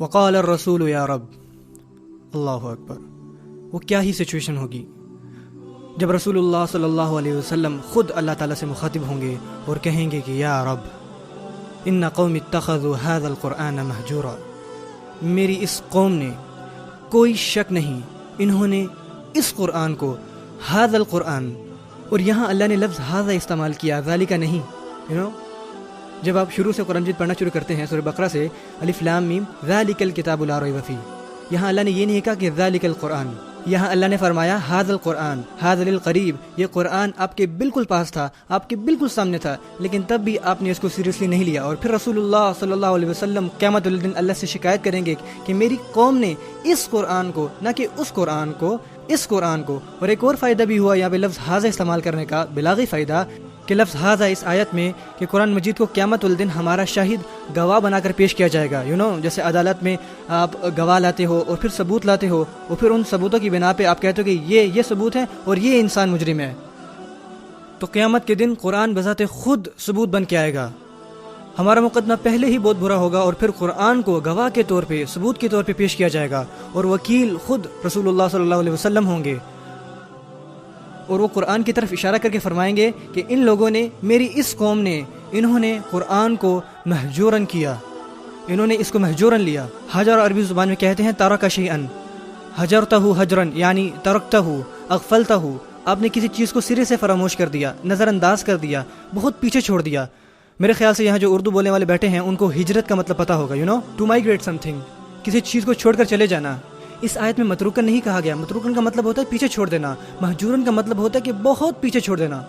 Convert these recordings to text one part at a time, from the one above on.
وقال الرسول یا رب، اللہ اکبر۔ وہ کیا ہی سچویشن ہوگی جب رسول اللہ صلی اللہ علیہ وسلم خود اللہ تعالیٰ سے مخاطب ہوں گے اور کہیں گے کہ یا رب ان قوم اتخذوا هذا القرآن مہجورا، میری اس قوم نے، کوئی شک نہیں، انہوں نے اس قرآن کو، هذا القرآن، اور یہاں اللہ نے لفظ هذا استعمال کیا، ذالک نہیں۔ جب آپ شروع سے قرآن مجید پڑھنا شروع کرتے ہیں سورہ بقرہ سے، الف لام میم ذالک الکتاب لا ریب فیہ، یہاں اللہ نے یہ نہیں کہا کہ ذالک القرآن، یہاں اللہ نے فرمایا ھذا القرآن، ھذا للقریب، یہ قرآن آپ کے بالکل پاس تھا، آپ کے بالکل سامنے تھا، لیکن تب بھی آپ نے اس کو سیریسلی نہیں لیا۔ اور پھر رسول اللہ صلی اللہ علیہ وسلم قیامت الدین اللہ سے شکایت کریں گے کہ میری قوم نے اس قرآن کو، نہ کہ اس قرآن کو، اس قرآن کو۔ اور ایک اور فائدہ بھی ہوا یہاں پہ لفظ ھذا استعمال کرنے کا، بلاغی فائدہ، کہ لفظ ھذا اس آیت میں کہ قرآن مجید کو قیامت الدین ہمارا شاہد گواہ بنا کر پیش کیا جائے گا۔ جیسے عدالت میں آپ گواہ لاتے ہو اور پھر ثبوت لاتے ہو، اور پھر ان ثبوتوں کی بنا پہ آپ کہتے ہو کہ یہ ثبوت ہے اور یہ انسان مجرم ہے، تو قیامت کے دن قرآن بذات خود ثبوت بن کے آئے گا۔ ہمارا مقدمہ پہلے ہی بہت برا ہوگا، اور پھر قرآن کو گواہ کے طور پہ، ثبوت کے طور پہ پیش کیا جائے گا، اور وکیل خود رسول اللہ صلی اللہ علیہ وسلم ہوں گے، اور وہ قرآن کی طرف اشارہ کر کے فرمائیں گے کہ ان لوگوں نے، میری اس قوم نے، انہوں نے قرآن کو مہجوراً کیا، انہوں نے اس کو مہجوراً لیا۔ حجر عربی زبان میں کہتے ہیں ترک شیئن، حجرتہ حجراً، یعنی ترکتہ، اغفلتہ، آپ نے کسی چیز کو سرے سے فراموش کر دیا، نظر انداز کر دیا، بہت پیچھے چھوڑ دیا۔ میرے خیال سے یہاں جو اردو بولنے والے بیٹھے ہیں ان کو ہجرت کا مطلب پتہ ہوگا، ٹو مائگریٹ سم تھنگ، کسی چیز کو چھوڑ کر چلے جانا۔ اس آیت میں متروکن نہیں کہا گیا، متروکن کا مطلب ہوتا ہے پیچھے چھوڑ دینا، مہجورن کا مطلب ہوتا ہے کہ بہت پیچھے چھوڑ دینا۔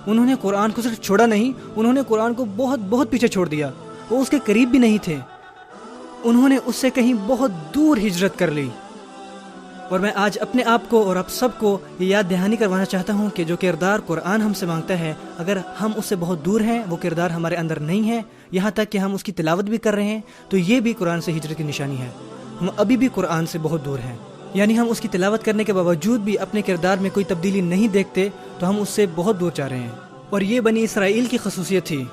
انہوں نے قرآن کو صرف چھوڑا نہیں، انہوں نے قرآن کو بہت بہت پیچھے چھوڑ دیا، وہ اس کے قریب بھی نہیں تھے، انہوں نے اس سے کہیں بہت دور ہجرت کر لی۔ اور میں آج اپنے آپ کو اور آپ سب کو یہ یاد دہانی کروانا چاہتا ہوں کہ جو کردار قرآن ہم سے مانگتا ہے، اگر ہم اس سے بہت دور ہیں، وہ کردار ہمارے اندر نہیں ہے، یہاں تک کہ ہم اس کی تلاوت بھی کر رہے ہیں، تو یہ بھی قرآن سے ہجرت کی نشانی ہے۔ ہم ابھی بھی قرآن سے بہت دور ہیں، یعنی ہم اس کی تلاوت کرنے کے باوجود بھی اپنے کردار میں کوئی تبدیلی نہیں دیکھتے، تو ہم اس سے بہت دور جا رہے ہیں۔ اور یہ بنی اسرائیل کی خصوصیت تھی۔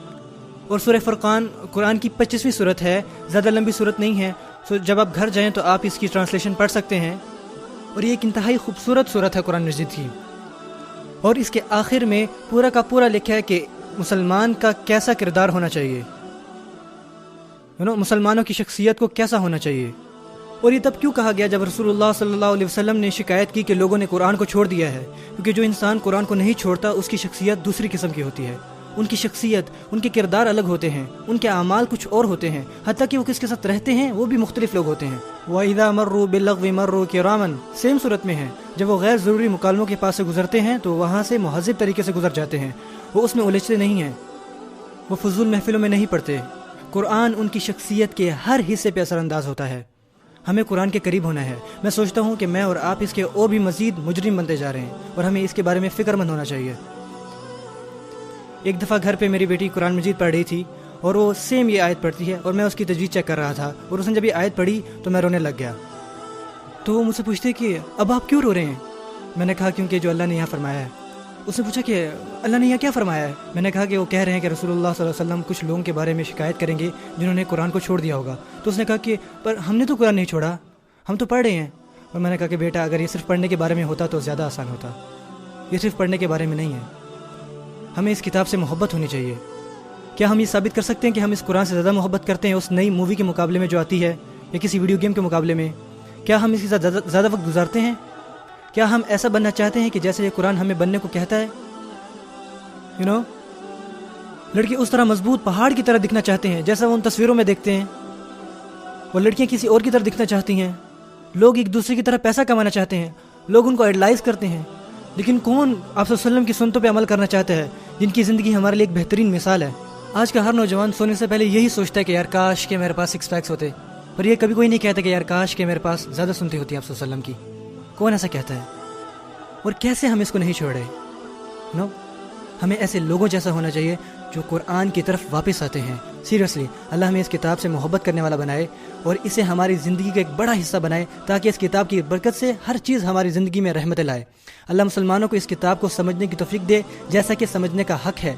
اور سورہ فرقان قرآن کی 25ویں سورت ہے، زیادہ لمبی سورت نہیں ہے، جب آپ گھر جائیں تو آپ اس کی ٹرانسلیشن پڑھ سکتے ہیں، اور یہ ایک انتہائی خوبصورت سورت ہے قرآن مجید کی۔ اور اس کے آخر میں پورا کا پورا لکھا ہے کہ مسلمان کا کیسا کردار ہونا چاہیے، مسلمانوں کی شخصیت کو کیسا ہونا چاہیے۔ اور یہ تب کیوں کہا گیا جب رسول اللہ صلی اللہ علیہ وسلم نے شکایت کی کہ لوگوں نے قرآن کو چھوڑ دیا ہے، کیونکہ جو انسان قرآن کو نہیں چھوڑتا اس کی شخصیت دوسری قسم کی ہوتی ہے، ان کی شخصیت، ان کے کردار الگ ہوتے ہیں، ان کے اعمال کچھ اور ہوتے ہیں، حتیٰ کہ وہ کس کے ساتھ رہتے ہیں وہ بھی مختلف لوگ ہوتے ہیں۔ وَإِذَا مَرُّوا بِاللَّغْوِ مَرُّوا كِرَامًا، سیم صورت میں ہے، جب وہ غیر ضروری مکالموں کے پاس سے گزرتے ہیں تو وہاں سے مہذب طریقے سے گزر جاتے ہیں، وہ اس میں الجھتے نہیں ہیں، وہ فضول محفلوں میں نہیں پڑتے۔ قرآن ان کی شخصیت کے ہر حصے پہ اثر انداز ہوتا ہے۔ ہمیں قرآن کے قریب ہونا ہے۔ میں سوچتا ہوں کہ میں اور آپ اس کے اور بھی مزید مجرم بنتے جا رہے ہیں، اور ہمیں اس کے بارے میں فکر مند ہونا چاہیے۔ ایک دفعہ گھر پہ میری بیٹی قرآن مجید پڑھ رہی تھی، اور وہ سیم یہ آیت پڑھتی ہے، اور میں اس کی تجوید چیک کر رہا تھا، اور اس نے جب یہ آیت پڑھی تو میں رونے لگ گیا۔ تو وہ مجھ سے پوچھتے کہ اب آپ کیوں رو رہے ہیں؟ میں نے کہا کیونکہ جو اللہ نے یہاں فرمایا ہے۔ اس نے پوچھا کہ اللہ نے یہاں کیا فرمایا ہے؟ میں نے کہا کہ وہ کہہ رہے ہیں کہ رسول اللہ صلی اللہ علیہ وسلم کچھ لوگوں کے بارے میں شکایت کریں گے جنہوں نے قرآن کو چھوڑ دیا ہوگا۔ تو اس نے کہا کہ پر ہم نے تو قرآن نہیں چھوڑا، ہم تو پڑھ رہے ہیں۔ اور میں نے کہا کہ بیٹا اگر یہ صرف پڑھنے کے بارے میں ہوتا تو زیادہ آسان ہوتا، یہ صرف پڑھنے کے بارے میں نہیں ہے، ہمیں اس کتاب سے محبت ہونی چاہیے۔ کیا ہم یہ ثابت کر سکتے ہیں کہ ہم اس قرآن سے زیادہ محبت کرتے ہیں اس نئی مووی کے مقابلے میں جو آتی ہے، یا کسی ویڈیو گیم کے مقابلے میں؟ کیا ہم اس کے ساتھ زیادہ وقت گزارتے ہیں؟ کیا ہم ایسا بننا چاہتے ہیں کہ جیسے یہ قرآن ہمیں بننے کو کہتا ہے؟ لڑکی اس طرح مضبوط پہاڑ کی طرح دکھنا چاہتے ہیں جیسا وہ ان تصویروں میں دیکھتے ہیں، وہ لڑکیاں کسی اور کی طرح دکھنا چاہتی ہیں، لوگ ایک دوسرے کی طرح پیسہ کمانا چاہتے ہیں، لوگ ان کو ایڈلائز کرتے ہیں، لیکن کون آپ صلی اللہ علیہ وسلم کی سنتوں پہ عمل کرنا چاہتا ہے جن کی زندگی ہمارے لیے ایک بہترین مثال ہے؟ آج کا ہر نوجوان سونے سے پہلے یہی سوچتا ہے کہ یار کاش کہ میرے پاس 6 پیکس ہوتے، اور یہ کبھی کوئی نہیں کہتا کہ یار کاش کہ میرے پاس زیادہ سنتی ہوتی آپ صلی اللہ علیہ وسلم کی۔ کون ایسا کہتا ہے؟ اور کیسے ہم اس کو نہیں چھوڑے؟ ہمیں ایسے لوگوں جیسا ہونا چاہیے جو قرآن کی طرف واپس آتے ہیں۔ سیریسلی اللہ ہمیں اس کتاب سے محبت کرنے والا بنائے اور اسے ہماری زندگی کا ایک بڑا حصہ بنائے، تاکہ اس کتاب کی برکت سے ہر چیز ہماری زندگی میں رحمت لائے۔ اللہ مسلمانوں کو اس کتاب کو سمجھنے کی توفیق دے جیسا کہ سمجھنے کا حق ہے،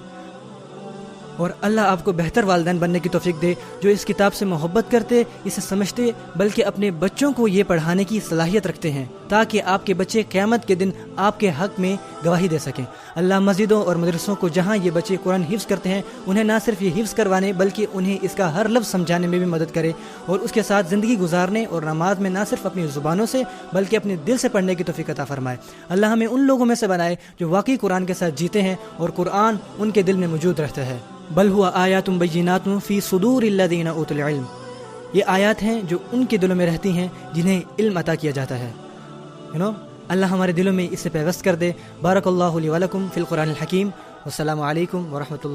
اور اللہ آپ کو بہتر والدین بننے کی توفیق دے جو اس کتاب سے محبت کرتے، اسے سمجھتے، بلکہ اپنے بچوں کو یہ پڑھانے کی صلاحیت رکھتے ہیں تاکہ آپ کے بچے قیامت کے دن آپ کے حق میں گواہی دے سکیں۔ اللہ مسجدوں اور مدرسوں کو جہاں یہ بچے قرآن حفظ کرتے ہیں انہیں نہ صرف یہ حفظ کروانے بلکہ انہیں اس کا ہر لفظ سمجھانے میں بھی مدد کرے، اور اس کے ساتھ زندگی گزارنے اور نماز میں نہ صرف اپنی زبانوں سے بلکہ اپنے دل سے پڑھنے کی توفیق عطا فرمائے۔ اللہ ہمیں ان لوگوں میں سے بنائے جو واقعی قرآن کے ساتھ جیتے ہیں اور قرآن ان کے دل میں موجود رہتا ہے۔ بل ہوا آیات بینات فی صدور الذین اوتوا العلم، یہ آیات ہیں جو ان کے دلوں میں رہتی ہیں جنہیں علم عطا کیا جاتا ہے۔ اللہ ہمارے دلوں میں اسے پیوست کر دے۔ بارک اللہ لی ولکم فی القرآن الحکیم۔ والسلام علیکم ورحمۃ اللہ۔